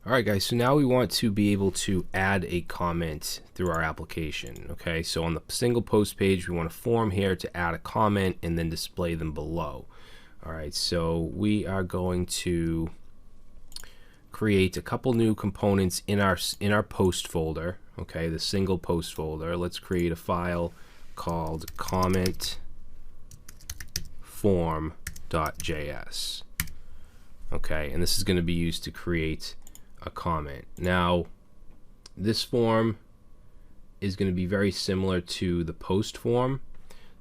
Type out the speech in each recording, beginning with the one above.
Alright guys, so now we want to be able to add a comment through our application. Okay, so on the single post page we want a form here to add a comment and then display them below. Alright, so we are going to create a couple new components in our post folder. Okay, the single post folder. Let's create a file called comment form.js. Okay, and this is going to be used to create a comment. Now, this form is going to be very similar to the post form.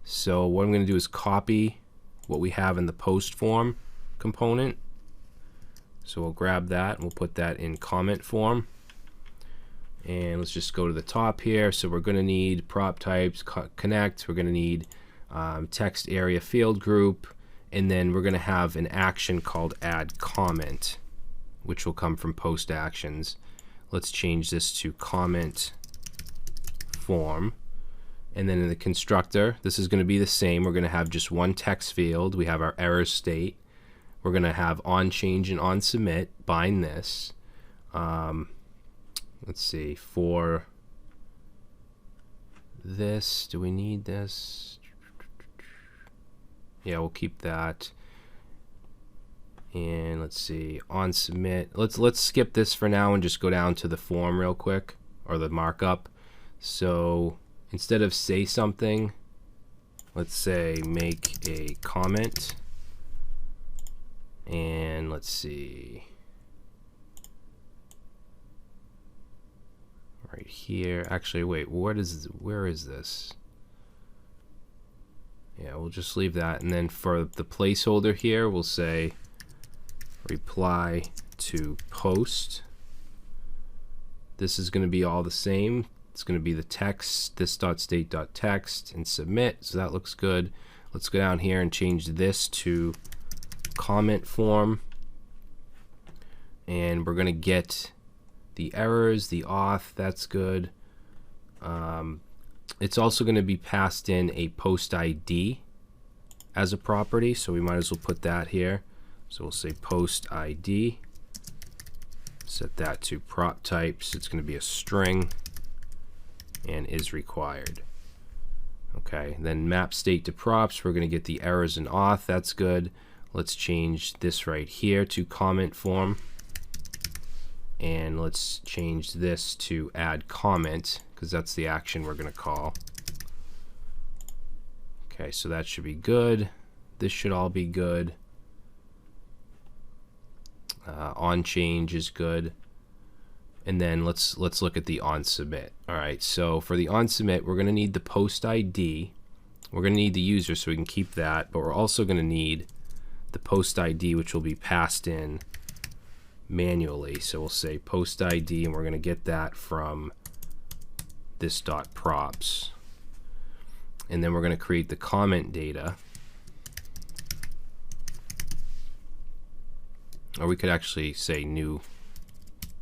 So what I'm going to do is copy what we have in the post form component. So we'll grab that and we'll put that in comment form. And let's just go to the top here. So we're going to need prop types, connect. We're going to need text area field group. And then we're going to have an action called add comment, which will come from post actions. Let's change this to comment form. And then in the constructor, this is going to be the same. We're going to have just one text field. We have our error state. We're going to have on change and on submit, bind this. Let's see, for this, do we need this? Yeah, we'll keep that. And let's see, on submit. Let's skip this for now and just go down to the form real quick, or the markup. So instead of say something, let's say make a comment. And let's see, right here. Actually, wait, where is this? Yeah, we'll just leave that. And then for the placeholder here, we'll say reply to post. This is going to be all the same. It's going to be the text, this.state.text, and submit. So that looks good. Let's go down here and change this to comment form. And we're going to get the errors, the auth. That's good. It's also going to be passed in a post ID as a property, so we might as well put that here. So we'll say post ID, set that to prop types. It's going to be a string and is required. Okay, then map state to props. We're going to get the errors and auth. That's good. Let's change this right here to comment form, and let's change this to add comment, because that's the action we're going to call. Okay, so that should be good. This should all be good. On change is good. And then let's look at the on submit. All right, so for the on submit, we're going to need the post ID. We're going to need the user, so we can keep that, but we're also going to need the post ID, which will be passed in manually. So we'll say post ID, and we're going to get that from this dot props. And then we're going to create the comment data. Or we could actually say new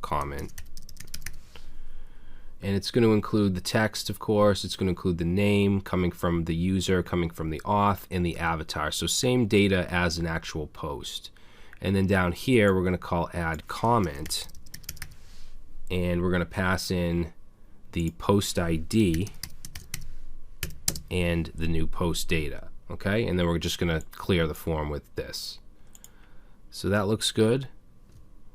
comment. And it's going to include the text, of course. It's going to include the name coming from the user, coming from the auth, and the avatar. So same data as an actual post. And then down here, we're going to call add comment. And we're going to pass in the post ID and the new post data. Okay, and then we're just going to clear the form with this. So that looks good.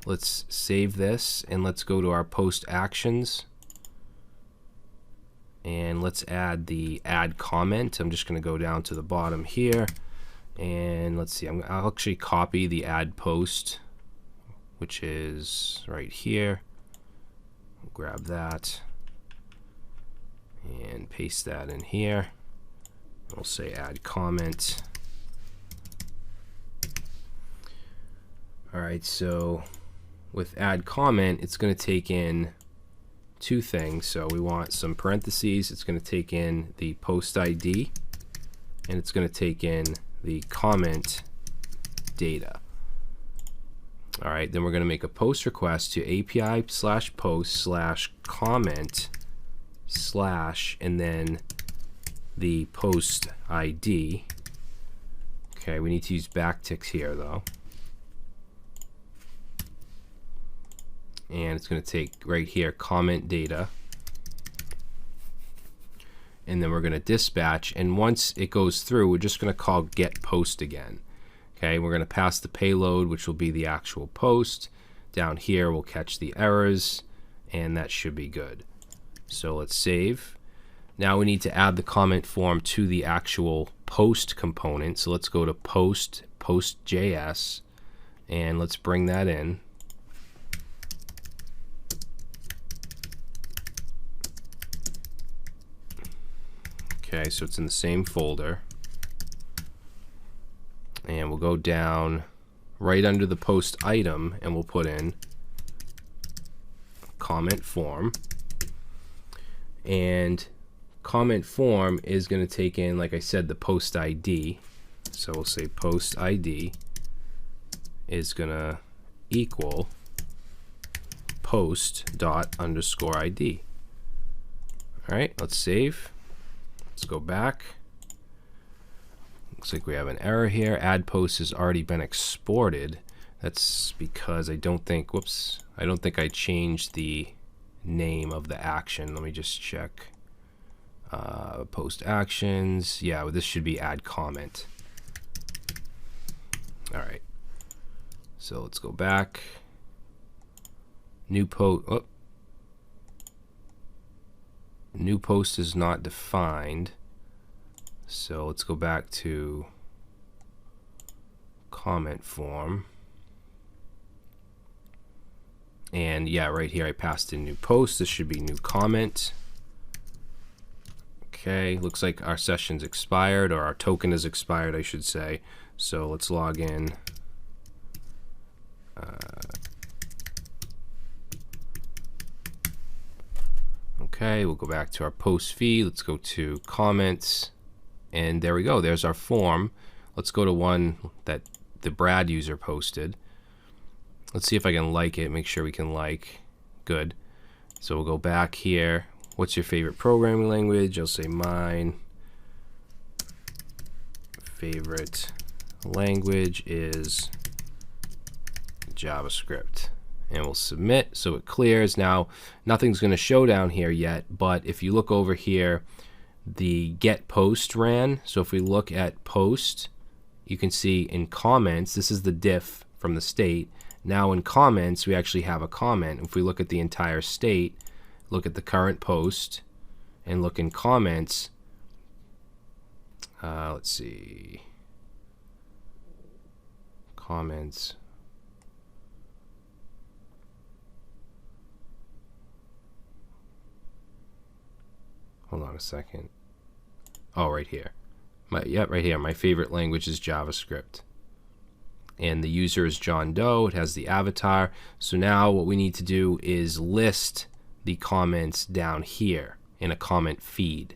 Let's save this and let's go to our post actions. And let's add the add comment. I'm just going to go down to the bottom here. And let's see, I'll actually copy the add post, which is right here. Grab that and paste that in here. We'll say add comment. All right, so with add comment, it's going to take in two things. So we want some parentheses. It's going to take in the post ID, and it's going to take in the comment data. All right, then we're going to make a post request to API/post/comment/ and then the post ID. Okay, we need to use backticks here though. and it's going to take right here comment data, and then we're going to dispatch, and once it goes through, we're just going to call get post again. Okay, we're going to pass the payload, which will be the actual post. Down here we'll catch the errors, and that should be good. So let's save. Now we need to add the comment form to the actual post component. So let's go to post.js, and let's bring that in. Okay, so it's in the same folder. And we'll go down right under the post item, and we'll put in comment form. And comment form is going to take in, like I said, the post ID. So we'll say post ID is going to equal post._ID. All right, let's save. Let's go back. Looks like we have an error here. Add post has already been exported. That's because I don't think, whoops, I don't think I changed the name of the action. Let me just check. Post actions. Yeah, well, this should be add comment. All right. So let's go back. New post. Oh. New post is not defined. So let's go back to comment form. And yeah, right here I passed in new post. This should be new comment. Okay, looks like our session's expired, or our token is expired, I should say. So let's log in. Okay, we'll go back to our post feed. Let's go to comments. And there we go. There's our form. Let's go to one that the Brad user posted. Let's see if I can like it. Make sure we can like. Good. So we'll go back here. What's your favorite programming language? I'll say mine. Favorite language is JavaScript. And we'll submit so it clears. Now, nothing's going to show down here yet, but if you look over here, the get post ran. So if we look at post, you can see in comments, this is the diff from the state. Now in comments, we actually have a comment. If we look at the entire state, look at the current post, and look in comments, let's see, comments. Hold on a second. Oh, right here. Right here. My favorite language is JavaScript. And the user is John Doe. It has the avatar. So now what we need to do is list the comments down here in a comment feed.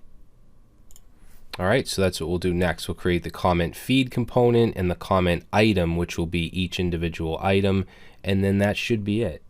All right, so that's what we'll do next. We'll create the comment feed component and the comment item, which will be each individual item. And then that should be it.